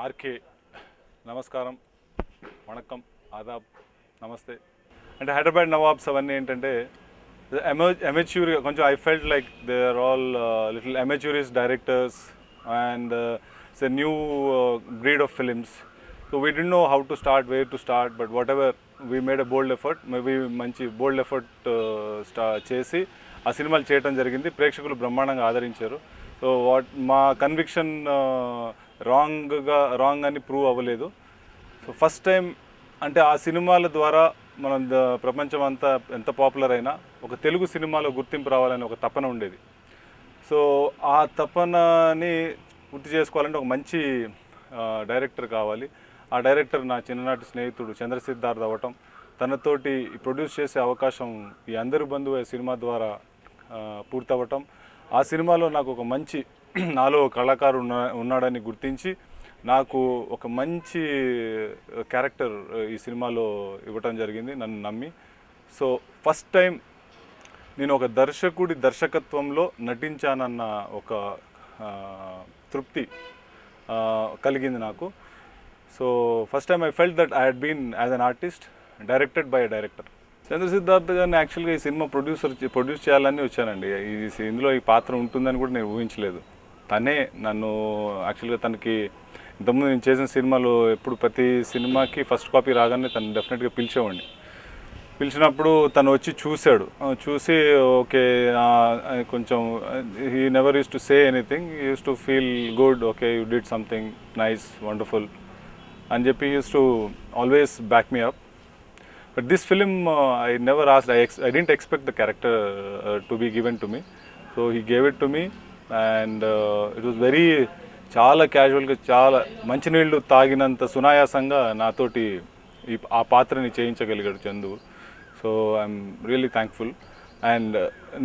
RK నమస్కారం వణకం ఆదాబ్ నమస్తే అంటే హైదరాబాద్ నవాబ్స్ అవన్నీ ఏంటంటే అమెచ్యూర్ కొంచెం I felt like they are all little amateurish directors and it's a new breed of films so we didn't know how to start where to start but whatever we made a bold effort maybe మంచి bold effort చేసి ఆ సినిమాలు చేయడం జరిగింది. ప్రేక్షకులు బ్రహ్మాండంగా ఆదరించారు. So మా కన్విక్షన్ రాంగ్ అని ప్రూవ్ అవ్వలేదు. సో ఫస్ట్ టైం అంటే ఆ సినిమాల ద్వారా మన ప్రపంచం అంతా ఎంత పాపులర్ అయినా ఒక తెలుగు సినిమాలో గుర్తింపు రావాలని ఒక తపన ఉండేది. సో ఆ తపనని పూర్తి చేసుకోవాలంటే ఒక మంచి డైరెక్టర్ కావాలి. ఆ డైరెక్టర్ నా చిన్ననాటి స్నేహితుడు చంద్రసిద్ధార్థ్ అవ్వటం, తనతోటి ప్రొడ్యూస్ చేసే అవకాశం ఈ అందరి బంధువు సినిమా ద్వారా పూర్తవ్వటం, ఆ సినిమాలో నాకు ఒక మంచి నాలో కళాకారు ఉన్నాడని గుర్తించి నాకు ఒక మంచి క్యారెక్టర్ ఈ సినిమాలో ఇవ్వటం జరిగింది నన్ను నమ్మి. సో ఫస్ట్ టైం నేను ఒక దర్శకుడి దర్శకత్వంలో నటించానన్న ఒక తృప్తి కలిగింది నాకు. So first time I felt that I had been as an artist directed by a director. Chandrasiddhartha గారిని యాక్చువల్గా ఈ సినిమా ప్రొడ్యూస్ చేయాలని వచ్చానండి. ఇందులో ఈ పాత్ర ఉంటుందని కూడా నేను ఊహించలేదు. తనే నన్ను యాక్చువల్గా తనకి ఇంతకుముందు నేను చేసిన సినిమాలో ఎప్పుడు ప్రతి సినిమాకి ఫస్ట్ కాపీ రాగానే తను డెఫినెట్గా పిలిచేవాడిని. పిలిచినప్పుడు తను వచ్చి చూసి ఓకే కొంచెం he never use to say anything, he use to feel good, okay you did something nice wonderful అని చెప్పి he use to always back me up. But this film, I never asked, I didn't expect the character to be given to me. So he gave it to me and it was very, చాలా క్యాజువల్గా చాలా మంచినీళ్ళు తాగినంత సునాయాసంగా నాతోటి ఆ పాత్రని చేయించగలిగాడు Chandu. So I'm really thankful. And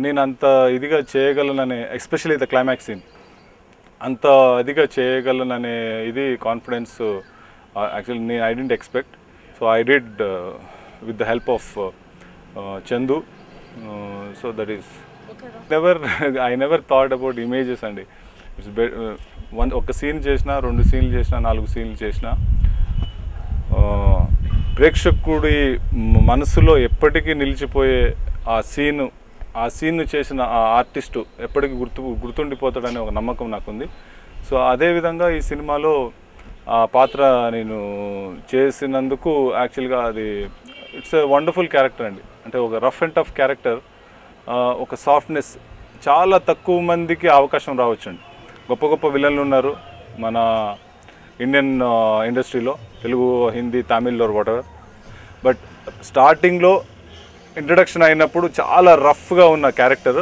నేను అంత ఇదిగా చేయగలననే, ఎస్పెషల్లీ ద క్లైమాక్స్ సీన్ అంత ఇదిగా చేయగలననే ఇది confidence actually I didn't expect. So I did with the help of Chandu. So that is I never thought about images and it's ఒక scene చేసినా, 2 సీన్లు చేసినా, 4 సీన్లు చేసినా ప్రేక్షకుడి మనసులో ఎప్పటికీ నిలిచిపోయే ఆ సీన్ చేసిన ఆ ఆర్టిస్టు ఎప్పటికీ గుర్తుండిపోతాడనే ఒక నమ్మకం నాకుంది. సో అదేవిధంగా ఈ సినిమాలో ఆ పాత్ర నేను చేసినందుకు యాక్చువల్గా అది ఇట్స్ ఎ వండర్ఫుల్ క్యారెక్టర్ అండి. అంటే ఒక రఫ్ అండ్ టఫ్ క్యారెక్టర్, ఒక సాఫ్ట్నెస్ చాలా తక్కువ మందికి అవకాశం రావచ్చండి. గొప్ప గొప్ప విలన్లు ఉన్నారు మన ఇండియన్ ఇండస్ట్రీలో, Telugu, Hindi, Tamil or whatever. But స్టార్టింగ్లో ఇంట్రడక్షన్ అయినప్పుడు చాలా రఫ్గా ఉన్న క్యారెక్టర్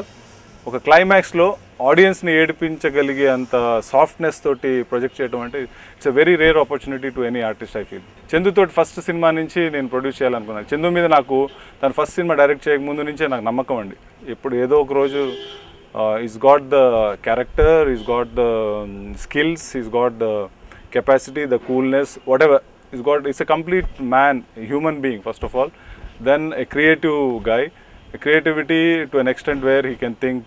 ఒక క్లైమాక్స్లో ఆడియన్స్ని ఏడిపించగలిగే అంత సాఫ్ట్నెస్ తోటి ప్రొజెక్ట్ చేయడం అంటే it's a very rare opportunity to any artist I feel. చందుతోటి ఫస్ట్ సినిమా నుంచి నేను ప్రొడ్యూస్ చేయాలనుకున్నాను. చందు మీద నాకు తన ఫస్ట్ సినిమా డైరెక్ట్ చేయక ముందు నుంచే నాకు నమ్మకం అండి. ఇప్పుడు ఏదో ఒక రోజు is got the character, is got the skills, is got the capacity, the coolness, whatever is got, it's a complete man, human being first of all, then a creative guy, a creativity to an extent where he can think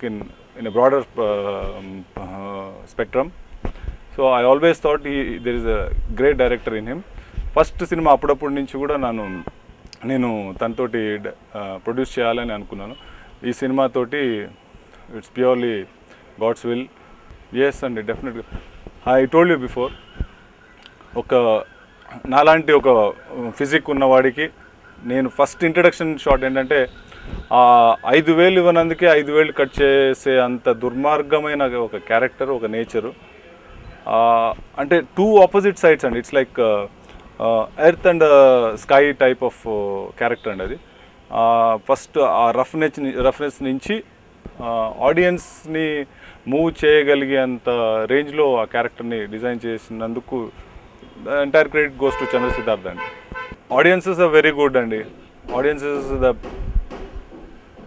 in a broader spectrum. So I always thought there is a great director in him. First cinema అప్పుడప్పుడు నుంచి కూడా నేను తనతోటి produce చేయాలని అనుకున్నాను. ఈ సినిమాతోటి it's purely God's will. Yes అండి, డెఫినెట్గా ఐ టోల్డ్ యూ బిఫోర్, ఒక నాలాంటి ఒక ఫిజిక్ ఉన్నవాడికి నేను ఫస్ట్ ఇంట్రడక్షన్ షాట్ ఏంటంటే 5,000 ఇవ్వనందుకే 5,000 కట్ చేసే అంత దుర్మార్గమైన ఒక క్యారెక్టర్, ఒక నేచరు. అంటే 2 ఆపోజిట్ సైడ్స్ అండి. It's like earth and sky type of character అండి అది. ఫస్ట్ ఆ రఫ్నెస్ నుంచి ఆడియన్స్ని మూవ్ చేయగలిగే అంత రేంజ్లో ఆ క్యారెక్టర్ని డిజైన్ చేసినందుకు the entire credit goes to Chandrasiddhartha అండి. ఆడియన్సెస్ ఆర్ వెరీ గుడ్ అండి. ఆడియన్సెస్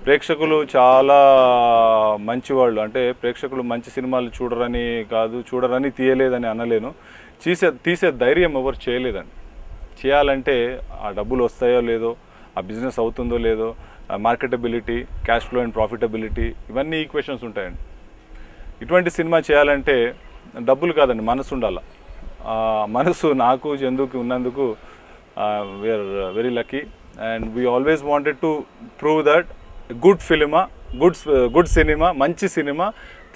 ప్రేక్షకులు చాలా మంచివాళ్ళు. అంటే ప్రేక్షకులు మంచి సినిమాలు చూడరని తీయలేదని అనలేను. తీసే ధైర్యం ఎవరు చేయలేదండి. చేయాలంటే ఆ డబ్బులు వస్తాయో లేదో, ఆ బిజినెస్ అవుతుందో లేదో, marketability, cash flow and profitability, ఇవన్నీ ఈక్వేషన్స్ ఉంటాయండి. ఇటువంటి సినిమా చేయాలంటే డబ్బులు కాదండి, మనసు ఉండాలి. మనసు నాకు చందుకి ఉన్నందుకు we are very lucky. And we always wanted to prove that good cinema, మంచి సినిమా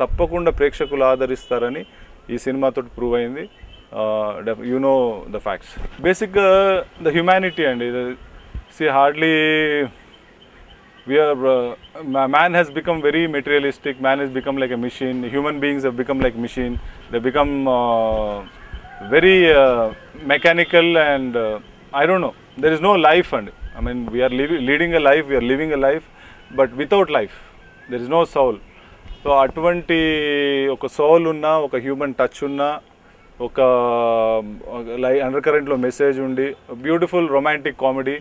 తప్పకుండా ప్రేక్షకులు ఆదరిస్తారని ఈ సినిమాతో ప్రూవ్ అయింది. You know the facts. బేసిక్గా ద హ్యుమానిటీ అండి. See, hardly man has become very materialistic. Man has become like a machine. Human beings have become like machine. They become very mechanical, and I don't know. There is no life, and I mean, we are leading a life. We are living a life, but without life, there is no soul. So, అటువంటి ఒక soul ఉన్న, ఒక human touch ఉన్న, ఒక under కరెంట్లో message ఉండి, beautiful romantic comedy.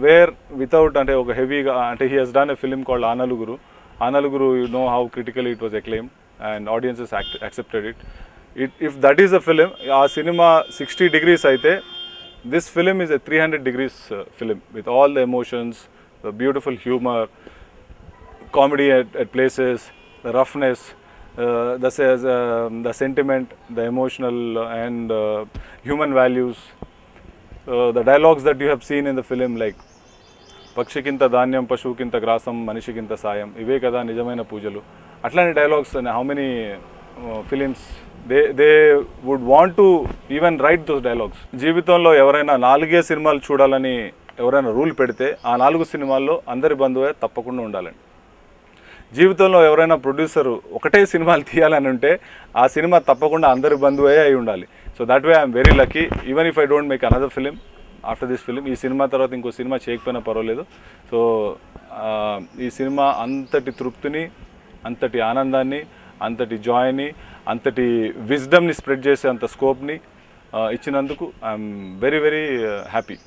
Where without అంటే ఒక హెవీగా అంటే he has done a film called Aanaluguru. You know how critically it was acclaimed and audiences accepted it. If that is a film, ఆ cinema 60 degrees అయితే this film is a 300 degrees film with all the emotions, the beautiful humour, comedy at places, the roughness, the sentiment, the emotional and human values. The dialogues that you have seen in the film, like పక్షికింత ధాన్యం, పశువుకింత గ్రాసం, మనిషికింత సాయం, ఇవే కదా నిజమైన పూజలు. అట్లాంటి dialogues how many films they would want to even write those dialogues. జీవితంలో ఎవరైనా 4 సినిమాలు చూడాలని ఎవరైనా రూల్ పెడితే ఆ 4 సినిమాల్లో అందరి బంధువే తప్పకుండా ఉండాలండి. జీవితంలో ఎవరైనా ప్రొడ్యూసరు ఒకటే సినిమాలు తీయాలని ఉంటే ఆ సినిమా తప్పకుండా అందరి బంధువే అయి ఉండాలి. So that way I'm very lucky. Even if I don't make another film after this film, ఈ సినిమా తర్వాత ఇంకో సినిమా చేయకపోయినా పర్వాలేదు. సో ఈ సినిమా అంతటి తృప్తిని, అంతటి ఆనందాన్ని, అంతటి జాయ్ని, అంతటి విజ్డమ్ని స్ప్రెడ్ చేసే అంత స్కోప్ని ఇచ్చినందుకు ఐఎమ్ వెరీ వెరీ హ్యాపీ.